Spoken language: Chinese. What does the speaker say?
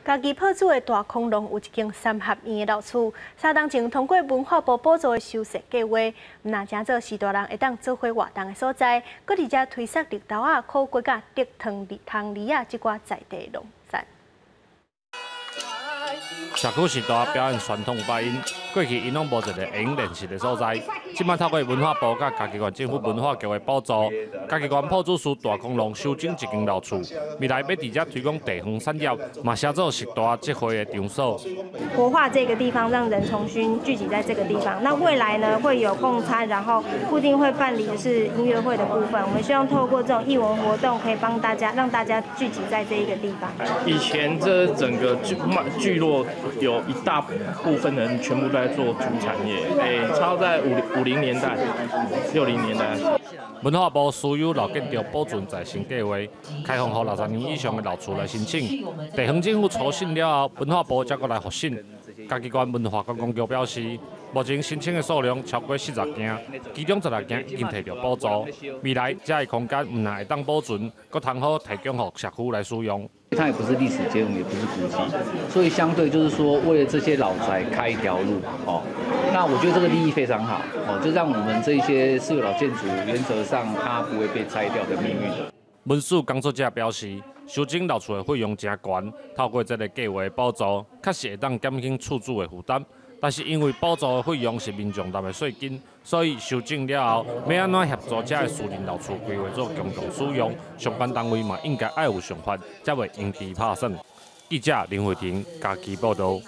家己破厝的大恐龙有一间三合院的老厝，3年前通过文化部补助的修缮计划，那真做许多人会当做伙活动的所在，搁伫遮推设绿豆啊、苦瓜甲、竹汤梨啊这寡在地农产。社区时代表演传统发音，过去因拢无一个会用练习的所在。即摆透过文化部甲嘉义县政府文化局的补助，嘉义县破主事大恐龙修整一间老厝，未来要伫遮推广地方产业，嘛写做时代这回的场所。活化这个地方，让人重新聚集在这个地方。那未来呢，会有共餐，然后固定会办理的是音乐会的部分。我们希望透过这种艺文活动，可以帮大家让大家聚集在这一个地方。以前这整个聚落有一大部分人全部都在做竹产业，超在50年代、60年代。文化部私有老建筑保存再生计划，开放予60年以上的老厝来申请。地方政府初审了后，文化部才过来复审。嘉义县文化观光局表示，目前申请的数量超过40件，其中16件已经摕到补助。未来这个空间唔但会当保存，阁通好提供予社区来使用。它也不是历史街，也不是古迹，所以相对就是说，为了这些老宅开一条路哦。那我觉得这个利益非常好哦，就让我们这些私有老建筑原则上它不会被拆掉的命运。文史工作者表示，修整老厝的费用真悬，透过这个计划的补助，确实会当减轻厝主的负担。但是因为补助的费用是民众纳的税金，所以修整了后，要安怎协助这个私人老厝规划做共同使用，相关单位嘛应该爱有想法，才袂因地拍算。记者林慧婷，嘉义报道。